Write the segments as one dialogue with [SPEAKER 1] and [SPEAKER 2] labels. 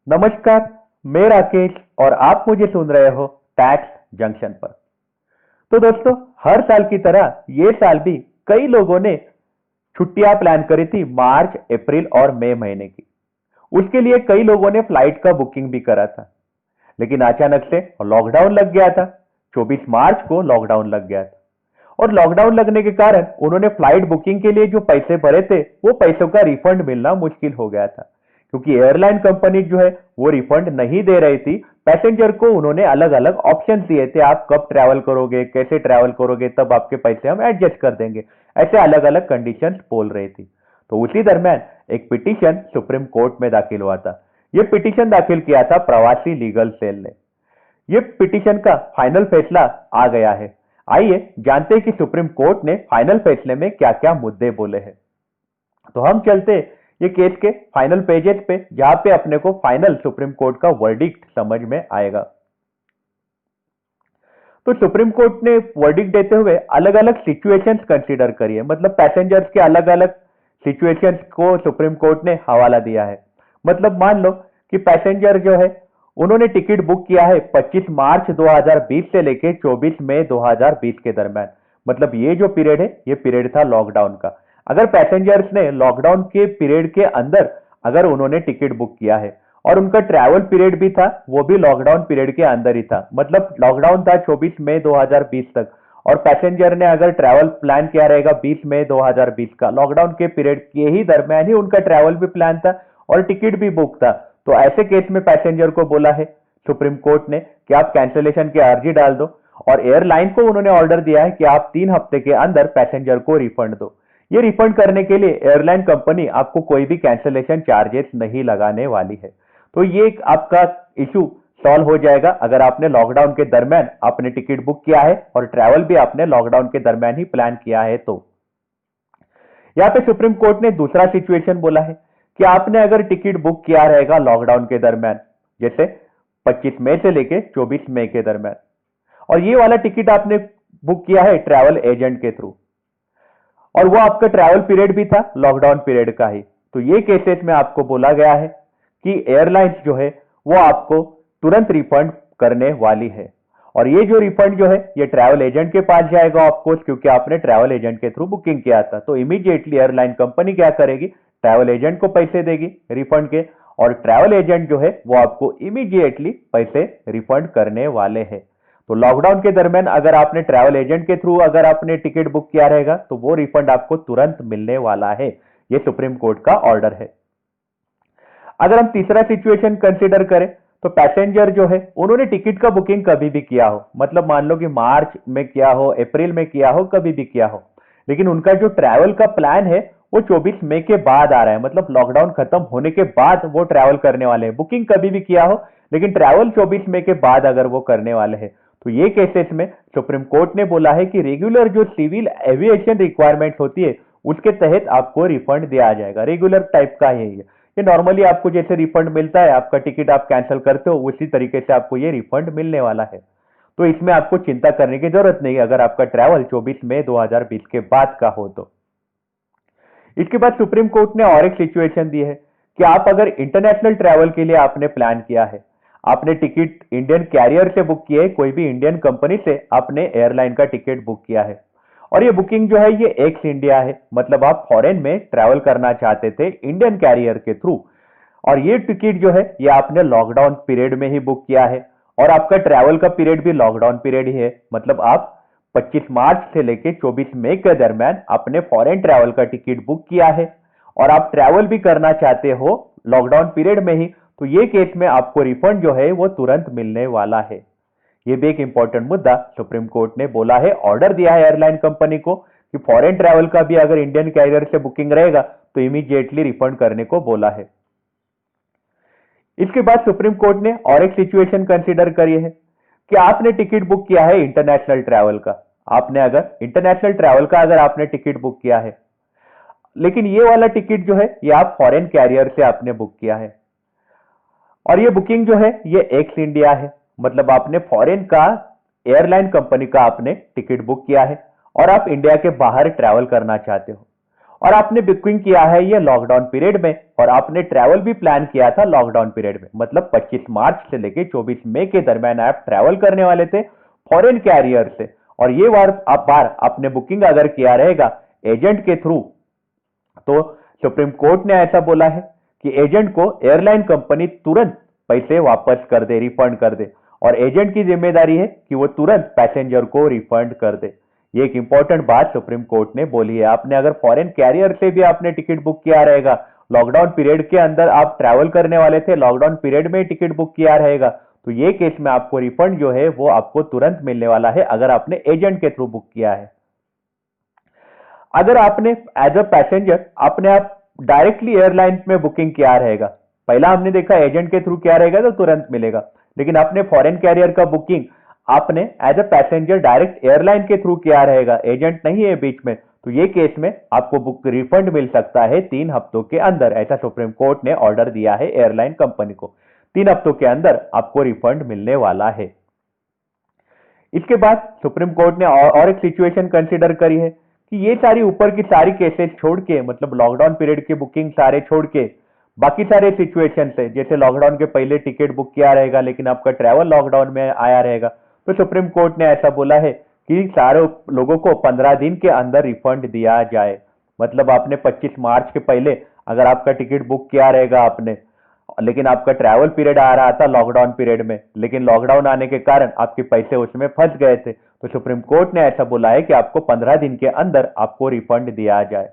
[SPEAKER 1] नमस्कार। मैं राकेश और आप मुझे सुन रहे हो टैक्स जंक्शन पर। तो दोस्तों, हर साल की तरह ये साल भी कई लोगों ने छुट्टियां प्लान करी थी मार्च, अप्रैल और मई महीने की। उसके लिए कई लोगों ने फ्लाइट का बुकिंग भी करा था, लेकिन अचानक से लॉकडाउन लग गया था। 24 मार्च को लॉकडाउन लग गया था और लॉकडाउन लगने के कारण उन्होंने फ्लाइट बुकिंग के लिए जो पैसे भरे थे वो पैसों का रिफंड मिलना मुश्किल हो गया था, क्योंकि एयरलाइन कंपनी जो है वो रिफंड नहीं दे रही थी। पैसेंजर को उन्होंने अलग अलग ऑप्शन दिए थे, आप कब ट्रैवल करोगे, कैसे ट्रैवल करोगे, तब आपके पैसे हम एडजस्ट कर देंगे। ऐसे अलग अलग कंडीशन बोल रही थी। तो उसी दरमियान एक पिटीशन सुप्रीम कोर्ट में दाखिल हुआ था। ये पिटीशन दाखिल किया था प्रवासी लीगल सेल ने। ये पिटीशन का फाइनल फैसला आ गया है। आइए जानते हैं कि सुप्रीम कोर्ट ने फाइनल फैसले में क्या क्या मुद्दे बोले हैं। तो हम चलते ये केस के फाइनल पेजेस पे, जहां पे अपने को फाइनल सुप्रीम कोर्ट का वर्डिक्ट समझ में आएगा। तो सुप्रीम कोर्ट ने वर्डिक्ट देते हुए अलग अलग सिचुएशंस कंसीडर करी है, मतलब पैसेंजर्स के अलग अलग सिचुएशंस को सुप्रीम कोर्ट ने हवाला दिया है। मतलब मान लो कि पैसेंजर जो है उन्होंने टिकट बुक किया है 25 मार्च 2020 से लेके 24 मई 2020 के दरमियान। मतलब ये जो पीरियड है ये पीरियड था लॉकडाउन का। अगर पैसेंजर्स ने लॉकडाउन के पीरियड के अंदर अगर उन्होंने टिकट बुक किया है और उनका ट्रैवल पीरियड भी था वो भी लॉकडाउन पीरियड के अंदर ही था, मतलब लॉकडाउन था 24 मई 2020 तक, और पैसेंजर ने अगर ट्रैवल प्लान किया रहेगा 20 मई 2020 का, लॉकडाउन के पीरियड के ही दरमियान ही उनका ट्रैवल भी प्लान था और टिकट भी बुक था। तो ऐसे केस में पैसेंजर को बोला है सुप्रीम कोर्ट ने कि आप कैंसिलेशन की अर्जी डाल दो, और एयरलाइन को उन्होंने ऑर्डर दिया है कि आप 3 हफ्ते के अंदर पैसेंजर को रिफंड दो। ये रिफंड करने के लिए एयरलाइन कंपनी आपको कोई भी कैंसिलेशन चार्जेस नहीं लगाने वाली है। तो ये एक आपका इशू सॉल्व हो जाएगा अगर आपने लॉकडाउन के दरमियान आपने टिकट बुक किया है और ट्रैवल भी आपने लॉकडाउन के दरमियान ही प्लान किया है। तो यहाँ पे सुप्रीम कोर्ट ने दूसरा सिचुएशन बोला है कि आपने अगर टिकट बुक किया रहेगा लॉकडाउन के दरमियान, जैसे 25 मई से लेके 24 मई के दरमियान, और ये वाला टिकट आपने बुक किया है ट्रैवल एजेंट के थ्रू, और वो आपका ट्रैवल पीरियड भी था लॉकडाउन पीरियड का ही, तो ये केसेस में आपको बोला गया है कि एयरलाइंस जो है वो आपको तुरंत रिफंड करने वाली है। और ये जो रिफंड जो है ये ट्रैवल एजेंट के पास जाएगा आपको, क्योंकि आपने ट्रैवल एजेंट के थ्रू बुकिंग किया था। तो इमीडिएटली एयरलाइन कंपनी क्या करेगी, ट्रैवल एजेंट को पैसे देगी रिफंड के, और ट्रैवल एजेंट जो है वो आपको इमीडिएटली पैसे रिफंड करने वाले हैं। तो लॉकडाउन के दरमियान अगर आपने ट्रैवल एजेंट के थ्रू अगर आपने टिकट बुक किया रहेगा तो वो रिफंड आपको तुरंत मिलने वाला है। ये सुप्रीम कोर्ट का ऑर्डर है। अगर हम तीसरा सिचुएशन कंसीडर करें तो पैसेंजर जो है उन्होंने टिकट का बुकिंग कभी भी किया हो, मतलब मान लो कि मार्च में किया हो, अप्रैल में किया हो, कभी भी किया हो, लेकिन उनका जो ट्रैवल का प्लान है वो 24 मई के बाद आ रहा है, मतलब लॉकडाउन खत्म होने के बाद वो ट्रैवल करने वाले हैं। बुकिंग कभी भी किया हो लेकिन ट्रैवल 24 मई के बाद अगर वो करने वाले हैं, तो ये केसेस में सुप्रीम कोर्ट ने बोला है कि रेगुलर जो सिविल एविएशन रिक्वायरमेंट होती है उसके तहत आपको रिफंड दिया जाएगा। रेगुलर टाइप का है ये नॉर्मली आपको जैसे रिफंड मिलता है, आपका टिकट आप कैंसिल करते हो उसी तरीके से आपको ये रिफंड मिलने वाला है। तो इसमें आपको चिंता करने की जरूरत नहीं है अगर आपका ट्रैवल 24 मई 2020 के बाद का हो तो। इसके बाद सुप्रीम कोर्ट ने और एक सिचुएशन दी है कि आप अगर इंटरनेशनल ट्रैवल के लिए आपने प्लान किया है, आपने टिकट इंडियन कैरियर से बुक किया है, कोई भी इंडियन कंपनी से आपने एयरलाइन का टिकट बुक किया है, और ये बुकिंग जो है ये एक्स इंडिया है, मतलब आप फॉरेन में ट्रैवल करना चाहते थे इंडियन कैरियर के थ्रू, और ये टिकट जो है ये आपने लॉकडाउन पीरियड में ही बुक किया है, और आपका ट्रैवल का पीरियड भी लॉकडाउन पीरियड ही है, मतलब आप 25 मार्च से लेके 24 मई के दरमियान आपने फॉरेन ट्रैवल का टिकट बुक किया है और आप ट्रैवल भी करना चाहते हो लॉकडाउन पीरियड में ही, तो ये केस में आपको रिफंड जो है वो तुरंत मिलने वाला है। ये भी एक इंपॉर्टेंट मुद्दा सुप्रीम कोर्ट ने बोला है, ऑर्डर दिया है एयरलाइन कंपनी को कि फॉरेन ट्रैवल का भी अगर इंडियन कैरियर से बुकिंग रहेगा तो इमीडिएटली रिफंड करने को बोला है। इसके बाद सुप्रीम कोर्ट ने और एक सिचुएशन कंसीडर करी है कि आपने टिकट बुक किया है इंटरनेशनल ट्रैवल का, आपने अगर इंटरनेशनल ट्रैवल का अगर आपने टिकट बुक किया है, लेकिन ये वाला टिकट जो है ये आप फॉरेन कैरियर से आपने बुक किया है, और ये बुकिंग जो है ये एक्स इंडिया है, मतलब आपने फॉरेन का एयरलाइन कंपनी का आपने टिकट बुक किया है और आप इंडिया के बाहर ट्रैवल करना चाहते हो, और आपने बुकिंग किया है ये लॉकडाउन पीरियड में, और आपने ट्रैवल भी प्लान किया था लॉकडाउन पीरियड में, मतलब 25 मार्च से लेके 24 मई के दरमियान आप ट्रैवल करने वाले थे फॉरेन कैरियर से। और ये बार आपने बुकिंग अगर किया रहेगा एजेंट के थ्रू, तो सुप्रीम कोर्ट ने ऐसा बोला है कि एजेंट को एयरलाइन कंपनी तुरंत पैसे वापस कर दे, रिफंड कर दे, और एजेंट की जिम्मेदारी है कि वो तुरंत पैसेंजर को रिफंड कर दे। ये एक इंपॉर्टेंट बात सुप्रीम कोर्ट ने बोली है। आपने अगर फॉरेन कैरियर से भी आपने टिकट बुक किया रहेगा, लॉकडाउन पीरियड के अंदर आप ट्रैवल करने वाले थे, लॉकडाउन पीरियड में टिकट बुक किया रहेगा, तो ये केस में आपको रिफंड जो है वो आपको तुरंत मिलने वाला है अगर आपने एजेंट के थ्रू बुक किया है। अगर आपने एज अ पैसेंजर अपने आप डायरेक्टली एयरलाइन में बुकिंग किया रहेगा, पहला हमने देखा एजेंट के थ्रू किया रहेगा तो तुरंत मिलेगा, लेकिन आपने फॉरेन कैरियर का बुकिंग आपने as a passenger direct airline के थ्रू किया रहेगा, एजेंट नहीं है बीच में, तो ये केस में आपको बुक रिफंड मिल सकता है 3 हफ्तों के अंदर। ऐसा सुप्रीम कोर्ट ने ऑर्डर दिया है एयरलाइन कंपनी को, 3 हफ्तों के अंदर आपको रिफंड मिलने वाला है। इसके बाद सुप्रीम कोर्ट ने और एक सिचुएशन कंसीडर करी है कि ये सारी ऊपर की सारी केसेस छोड़ के, मतलब लॉकडाउन पीरियड की बुकिंग सारे छोड़ के, बाकी सारे सिचुएशन है, जैसे लॉकडाउन के पहले टिकट बुक किया रहेगा लेकिन आपका ट्रैवल लॉकडाउन में आया रहेगा, तो सुप्रीम कोर्ट ने ऐसा बोला है कि सारे लोगों को 15 दिन के अंदर रिफंड दिया जाए। मतलब आपने 25 मार्च के पहले अगर आपका टिकट बुक किया रहेगा आपने, लेकिन आपका ट्रैवल पीरियड आ रहा था लॉकडाउन पीरियड में, लेकिन लॉकडाउन आने के कारण आपके पैसे उसमें फंस गए थे, तो सुप्रीम कोर्ट ने ऐसा बोला है कि आपको 15 दिन के अंदर आपको रिफंड दिया जाए।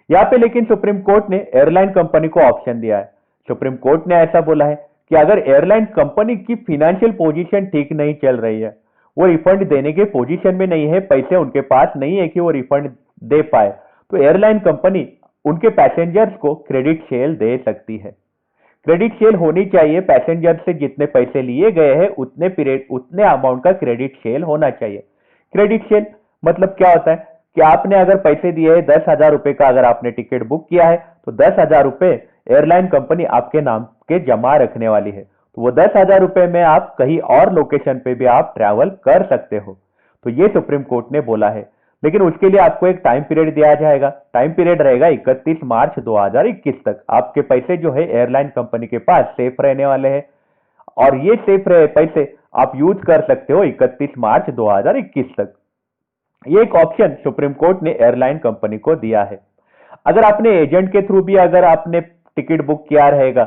[SPEAKER 1] यहाँ पे लेकिन सुप्रीम कोर्ट ने एयरलाइन कंपनी को ऑप्शन दिया है। सुप्रीम कोर्ट ने ऐसा बोला है कि अगर एयरलाइन कंपनी की फाइनेंशियल पोजीशन ठीक नहीं चल रही है, वो रिफंड देने के पोजीशन में नहीं है, पैसे उनके पास नहीं है कि वो रिफंड दे पाए, तो एयरलाइन कंपनी उनके पैसेंजर्स को क्रेडिट शेल दे सकती है। क्रेडिट शेल होनी चाहिए, पैसेंजर से जितने पैसे लिए गए हैं उतने अमाउंट का क्रेडिट शेल होना चाहिए। क्रेडिट शेल मतलब क्या होता है कि आपने अगर पैसे दिए हैं 10,000 रुपए का, अगर आपने टिकट बुक किया है तो 10,000 रुपए एयरलाइन कंपनी आपके नाम के जमा रखने वाली है, तो वो 10,000 रुपए में आप कहीं और लोकेशन पे भी आप ट्रैवल कर सकते हो। तो ये सुप्रीम कोर्ट ने बोला है, लेकिन उसके लिए आपको एक टाइम पीरियड दिया जाएगा। टाइम पीरियड रहेगा 31 मार्च 2021 तक। आपके पैसे जो है एयरलाइन कंपनी के पास सेफ रहने वाले हैं, और ये सेफ रहे पैसे आप यूज कर सकते हो 31 मार्च 2021 तक। ये एक ऑप्शन सुप्रीम कोर्ट ने एयरलाइन कंपनी को दिया है। अगर आपने एजेंट के थ्रू भी अगर आपने टिकट बुक किया रहेगा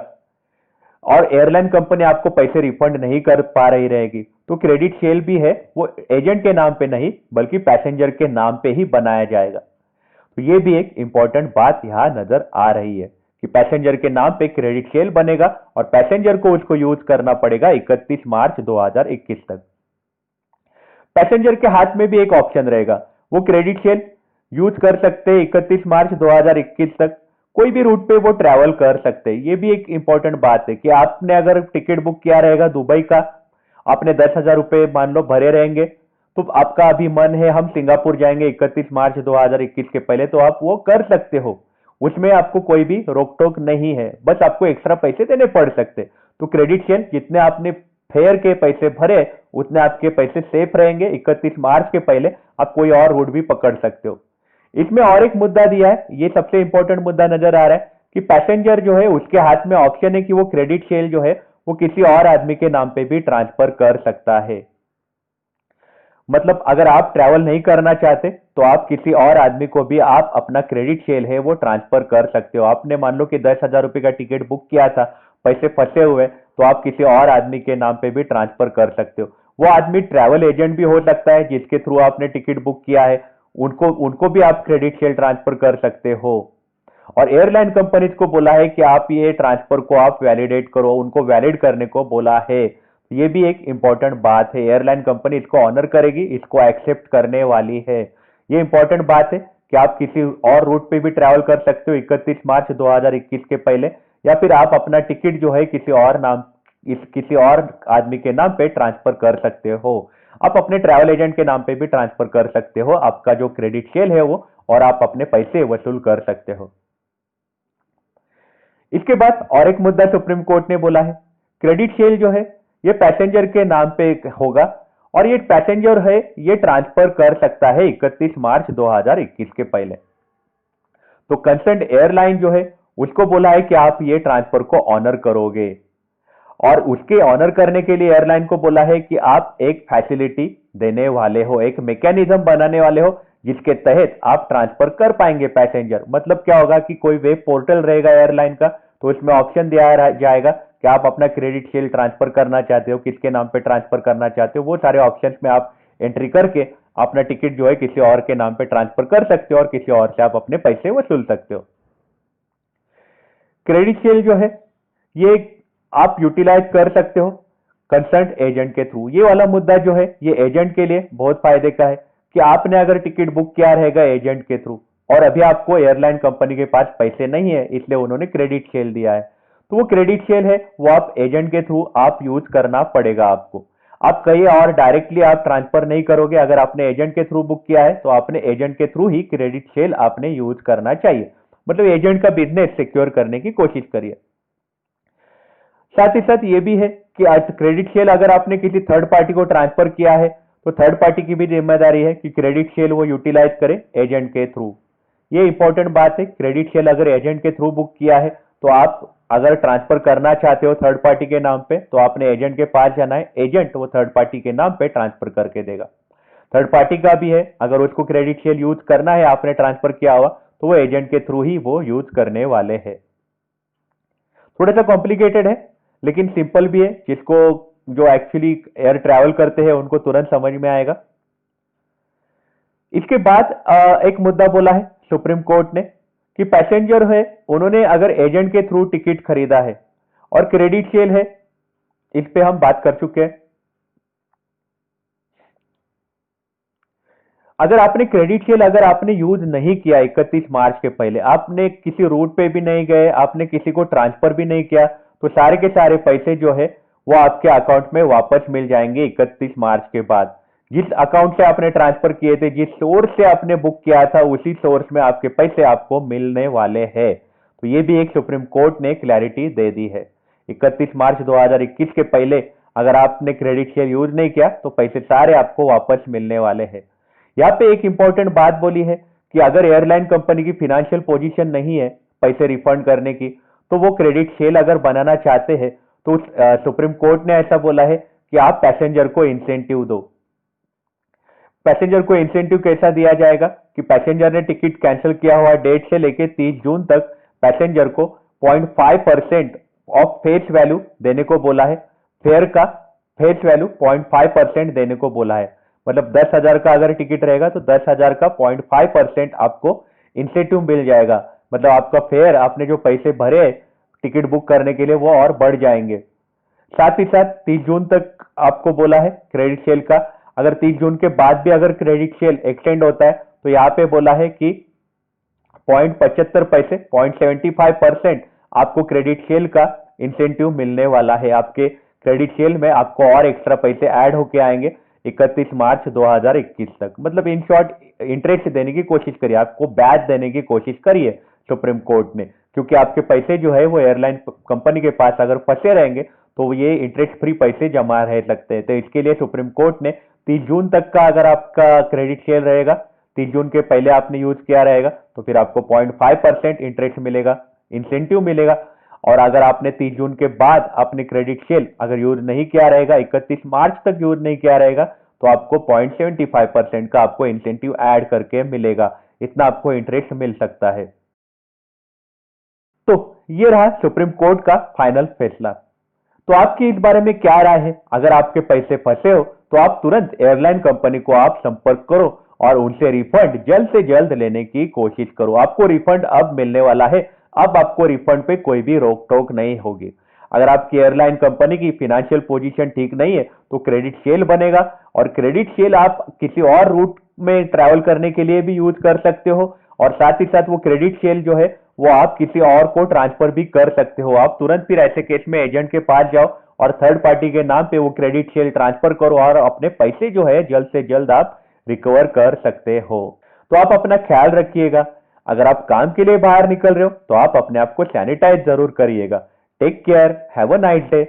[SPEAKER 1] और एयरलाइन कंपनी आपको पैसे रिफंड नहीं कर पा रही रहेगी, तो क्रेडिट शेल भी है वो एजेंट के नाम पे नहीं बल्कि पैसेंजर के नाम पे ही बनाया जाएगा। तो ये भी एक इंपॉर्टेंट बात यहां नजर आ रही है कि पैसेंजर के नाम पे क्रेडिट शेल बनेगा और पैसेंजर को उसको यूज करना पड़ेगा 31 मार्च 2021 तक। पैसेंजर के हाथ में भी एक ऑप्शन रहेगा, वो क्रेडिट शेल यूज कर सकते हैं 31 मार्च 2021 तक, कोई भी रूट पे वो ट्रैवल कर सकते हैं। ये भी एक इंपॉर्टेंट बात है कि आपने अगर टिकट बुक किया रहेगा दुबई का, आपने 10,000 रुपए मान लो भरे रहेंगे, तो आपका अभी मन है हम सिंगापुर जाएंगे 31 मार्च 2021 के पहले, तो आप वो कर सकते हो, उसमें आपको कोई भी रोक टोक नहीं है, बस आपको एक्स्ट्रा पैसे देने पड़ सकते। तो क्रेडिट शेल जितने आपने फेयर के पैसे भरे उतने आपके पैसे सेफ रहेंगे, 31 मार्च के पहले आप कोई और रूट भी पकड़ सकते हो। इसमें और एक मुद्दा दिया है, ये सबसे इंपॉर्टेंट मुद्दा नजर आ रहा है कि पैसेंजर जो है उसके हाथ में ऑप्शन है कि वो क्रेडिट शेल जो है वो किसी और आदमी के नाम पे भी ट्रांसफर कर सकता है। मतलब अगर आप ट्रैवल नहीं करना चाहते तो आप किसी और आदमी को भी आप अपना क्रेडिट शेल है वो ट्रांसफर कर सकते हो। आपने मान लो कि 10,000 रुपए का टिकट बुक किया था, पैसे फंसे हुए, तो आप किसी और आदमी के नाम पे भी ट्रांसफर कर सकते हो। वो आदमी ट्रैवल एजेंट भी हो सकता है जिसके थ्रू आपने टिकट बुक किया है, उनको भी आप क्रेडिट शेल ट्रांसफर कर सकते हो। और एयरलाइन कंपनीज को बोला है कि आप ये ट्रांसफर को आप वैलिडेट करो, उनको वैलिड करने को बोला है। ये भी एक इंपॉर्टेंट बात है, एयरलाइन कंपनी इसको ऑनर करेगी, इसको एक्सेप्ट करने वाली है। ये इंपॉर्टेंट बात है कि आप किसी और रूट पे भी ट्रैवल कर सकते हो 31 मार्च 2021 के पहले, या फिर आप अपना टिकट जो है किसी और आदमी के नाम पे ट्रांसफर कर सकते हो। आप अपने ट्रैवल एजेंट के नाम पे भी ट्रांसफर कर सकते हो आपका जो क्रेडिट शेल है वो, और आप अपने पैसे वसूल कर सकते हो। इसके बाद और एक मुद्दा सुप्रीम कोर्ट ने बोला है, क्रेडिट शेल जो है ये पैसेंजर के नाम पे होगा, और ये पैसेंजर है ये ट्रांसफर कर सकता है 31 मार्च 2021 के पहले। तो कंसर्न एयरलाइन जो है उसको बोला है कि आप ये ट्रांसफर को ऑनर करोगे, और उसके ऑनर करने के लिए एयरलाइन को बोला है कि आप एक फैसिलिटी देने वाले हो, एक मैकेनिज्म बनाने वाले हो जिसके तहत आप ट्रांसफर कर पाएंगे पैसेंजर। मतलब क्या होगा कि कोई वेब पोर्टल रहेगा एयरलाइन का, तो उसमें ऑप्शन दिया जाएगा कि आप अपना क्रेडिट शील्ड ट्रांसफर करना चाहते हो, किसके नाम पे ट्रांसफर करना चाहते हो, वो सारे ऑप्शंस में आप एंट्री करके अपना टिकट जो है किसी और के नाम पे ट्रांसफर कर सकते हो और किसी और से आप अपने पैसे वसूल सकते हो। क्रेडिट शील्ड जो है ये आप यूटिलाइज कर सकते हो कंसर्न एजेंट के थ्रू। ये वाला मुद्दा जो है ये एजेंट के लिए बहुत फायदे का है कि आपने अगर टिकट बुक किया रहेगा एजेंट के थ्रू और अभी आपको एयरलाइन कंपनी के पास पैसे नहीं है, इसलिए उन्होंने क्रेडिट शील्ड दिया है, तो वो क्रेडिट शील्ड है वो आप एजेंट के थ्रू आप यूज करना पड़ेगा आपको। आप कहीं और डायरेक्टली आप ट्रांसफर नहीं करोगे। अगर आपने एजेंट के थ्रू बुक किया है तो आपने एजेंट के थ्रू ही क्रेडिट शील्ड आपने यूज करना चाहिए। मतलब एजेंट का बिजनेस सिक्योर करने की कोशिश करिए। साथ ही साथ ये भी है कि क्रेडिट शील्ड अगर आपने किसी थर्ड पार्टी को ट्रांसफर किया है तो थर्ड पार्टी की भी जिम्मेदारी है कि क्रेडिट शील्ड वो यूटिलाइज करे एजेंट के थ्रू। ये इंपॉर्टेंट बात है, क्रेडिट शील्ड अगर एजेंट के थ्रू बुक किया है तो आप अगर ट्रांसफर करना चाहते हो थर्ड पार्टी के नाम पे तो आपने एजेंट के पास जाना है, एजेंट वो थर्ड पार्टी के नाम पे ट्रांसफर करके देगा। थर्ड पार्टी का भी है, अगर उसको क्रेडिट शील्ड यूज करना है आपने ट्रांसफर किया हुआ तो वो एजेंट के थ्रू ही वो यूज करने वाले हैं। थोड़ा सा कॉम्प्लिकेटेड है लेकिन सिंपल भी है, जिसको जो एक्चुअली एयर ट्रैवल करते हैं उनको तुरंत समझ में आएगा। इसके बाद एक मुद्दा बोला है सुप्रीम कोर्ट ने कि पैसेंजर है उन्होंने अगर एजेंट के थ्रू टिकट खरीदा है और क्रेडिट शील्ड है, इस पे हम बात कर चुके हैं। अगर आपने क्रेडिट शील्ड अगर आपने यूज नहीं किया 31 मार्च के पहले, आपने किसी रूट पे भी नहीं गए, आपने किसी को ट्रांसफर भी नहीं किया, तो सारे के सारे पैसे जो है वो आपके अकाउंट में वापस मिल जाएंगे 31 मार्च के बाद। जिस अकाउंट से आपने ट्रांसफर किए थे, जिस सोर्स से आपने बुक किया था, उसी सोर्स में आपके पैसे आपको मिलने वाले हैं। तो ये भी एक सुप्रीम कोर्ट ने क्लैरिटी दे दी है। 31 मार्च 2021 के पहले अगर आपने क्रेडिट शील्ड यूज नहीं किया तो पैसे सारे आपको वापस मिलने वाले हैं। यहाँ पे एक इंपॉर्टेंट बात बोली है कि अगर एयरलाइन कंपनी की फाइनेंशियल पोजीशन नहीं है पैसे रिफंड करने की, तो वो क्रेडिट शील्ड अगर बनाना चाहते हैं तो सुप्रीम कोर्ट ने ऐसा बोला है कि आप पैसेंजर को इंसेंटिव दो। पैसेंजर को इंसेंटिव कैसा दिया जाएगा कि पैसेंजर ने टिकट कैंसिल किया हुआ डेट से लेके 30 जून तक पैसेंजर को 0.5% ऑफ फेस वैल्यू देने को बोला है। फेयर का फेस वैल्यू 0.5% देने को बोला है। मतलब 10,000 का अगर टिकट रहेगा तो 10,000 का 0.5% आपको इंसेंटिव मिल जाएगा। मतलब आपका फेयर, आपने जो पैसे भरे टिकट बुक करने के लिए, वो और बढ़ जाएंगे। साथ ही साथ 30 जून तक आपको बोला है क्रेडिट शील्ड का। अगर 30 जून के बाद भी अगर क्रेडिट शील्ड एक्सटेंड होता है तो यहाँ पे बोला है कि 0.75 पैसे 0.75% आपको क्रेडिट शील्ड का इंसेंटिव मिलने वाला है। आपके क्रेडिट शील्ड में आपको और एक्स्ट्रा पैसे ऐड होके आएंगे 31 मार्च 2021 तक। मतलब इन शॉर्ट इंटरेस्ट देने की कोशिश करिए, आपको ब्याज देने की कोशिश करिए सुप्रीम कोर्ट ने, क्योंकि आपके पैसे जो है वो एयरलाइन कंपनी के पास अगर फंसे रहेंगे तो ये इंटरेस्ट फ्री पैसे जमा रह सकते हैं। तो इसके लिए सुप्रीम कोर्ट ने 30 जून तक का अगर आपका क्रेडिट शील्ड रहेगा, 30 जून के पहले आपने यूज किया रहेगा तो फिर आपको 0.5% इंटरेस्ट मिलेगा, इंसेंटिव मिलेगा। और अगर आपने 30 जून के बाद अपने क्रेडिट शील्ड अगर यूज नहीं किया रहेगा, 31 मार्च तक यूज नहीं किया रहेगा, तो आपको 0.75% का आपको इंसेंटिव ऐड करके मिलेगा। इतना आपको इंटरेस्ट मिल सकता है। तो ये रहा सुप्रीम कोर्ट का फाइनल फैसला। तो आपकी इस बारे में क्या राय है? अगर आपके पैसे फंसे हो तो आप तुरंत एयरलाइन कंपनी को आप संपर्क करो और उनसे रिफंड जल्द से जल्द लेने की कोशिश करो। आपको रिफंड अब मिलने वाला है, अब आपको रिफंड पे कोई भी रोक टोक नहीं होगी। अगर आपकी एयरलाइन कंपनी की फाइनेंशियल पोजीशन ठीक नहीं है तो क्रेडिट शील्ड बनेगा, और क्रेडिट शील्ड आप किसी और रूट में ट्रैवल करने के लिए भी यूज कर सकते हो, और साथ ही साथ वो क्रेडिट शील्ड जो है वो आप किसी और को ट्रांसफर भी कर सकते हो। आप तुरंत फिर ऐसे केस में एजेंट के पास जाओ और थर्ड पार्टी के नाम पे वो क्रेडिट शील्ड ट्रांसफर करो और अपने पैसे जो है जल्द से जल्द आप रिकवर कर सकते हो। तो आप अपना ख्याल रखिएगा। अगर आप काम के लिए बाहर निकल रहे हो तो आप अपने आप को सैनिटाइज जरूर करिएगा। Take care, have a nice day.